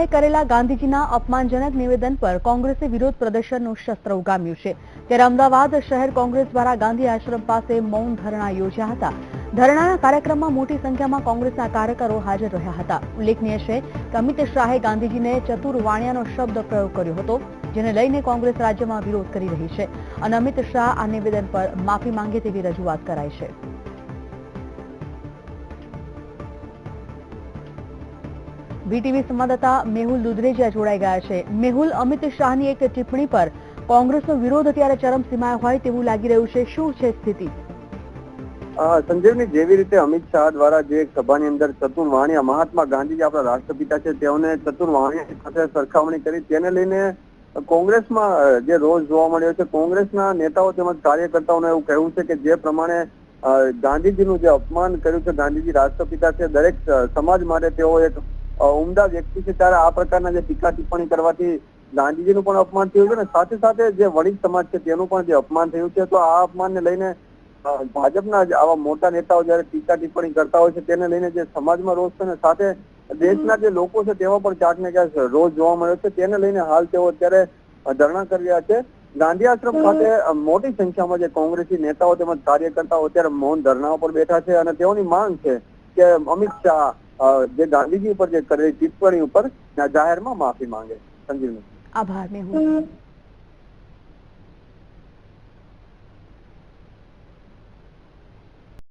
શાહે કરેલા ગાંધીજીના અપમાનજનક નિવેદન પર કોંગ્રેસે વિરોધ પ્રદર્શનનું શસ્ત્ર ઉગામ્યું છે। ત્યારે અમદાવાદ શહેર કોંગ્રેસ દ્વારા ગાંધી આશ્રમ પાસે મૌન ધરણા યોજ્યા હતા। ધરણાના કાર્યક્રમમાં મોટી સંખ્યામાં કોંગ્રેસના કાર્યકરો હાજર રહ્યા હતા। ઉલ્લેખનીય છે કે અમિત શાહે ગાંધીજીને ચતુર વાણિયાનો શબ્દ પ્રયોગ કર્યો હતો, જેને લઈને કોંગ્રેસ રાજ્યમાં વિરોધ કરી રહી છે અને અમિત શાહ આ નિવેદન પર માફી માંગે તેવી રજૂઆત કરાઈ છે। વીટીવી સંવાદદાતા મેહુલ દુધરેજા જોડાઈ ગયા છે। મેહુલ, અમિત શાહની એક ટિપ્પણી પર કોંગ્રેસનો વિરોધ અત્યારે ચરમસીમાએ હોય તેવું લાગી રહ્યું છે, શું છે સ્થિતિ? સંજીવની, જેવી રીતે અમિત શાહ દ્વારા જે સભાની અંદર ચતુર વાણિયા, મહાત્મા ગાંધીજી આપણા રાષ્ટ્રપિતા છે, તેઓને ચતુર વાણિયા સાથે સરખામણી કરી, તેને લઈને કોંગ્રેસમાં જે રોષ જોવા મળ્યો છે। કોંગ્રેસના નેતાઓ તેમજ કાર્યકર્તાઓને એવું કહેવું છે કે જે પ્રમાણે ગાંધીજીનું જે અપમાન કર્યું છે, ગાંધીજી રાષ્ટ્રપિતા છે, દરેક સમાજ માટે તેઓ એક ઉમદા વ્યક્તિ છે, ત્યારે આ પ્રકારના જે ટીકા ટિપ્પણી કરવાથી ગાંધીજીનું પણ અપમાન થયું છે અને સાથે સાથે જે વણિક સમાજ છે તેનું પણ જે અપમાન થયું છે। તો આ અપમાનને લઈને ભાજપના આવા મોટા નેતાઓ જયારે ટીકા ટિપ્પણી કરતા હોય છે, તેને લઈને જે સમાજમાં રોષ છે અને સાથે દેશના જે લોકો છે તેમાં પણ ક્યાંક ને ક્યાંક રોષ જોવા મળ્યો છે। તેને લઈને હાલ તેઓ અત્યારે ધરણા કરી રહ્યા છે। ગાંધી આશ્રમ ખાતે મોટી સંખ્યામાં જે કોંગ્રેસી નેતાઓ તેમજ કાર્યકર્તાઓ અત્યારે મૌન ધરણાઓ પર બેઠા છે અને તેઓની માંગ છે કે અમિત શાહ જે ગાંધીજી ઉપર જે કરેલી ટિપ્પણી ઉપર જાહેરમાં માફી માંગે। સંજીવની, આભાર મેહુલ।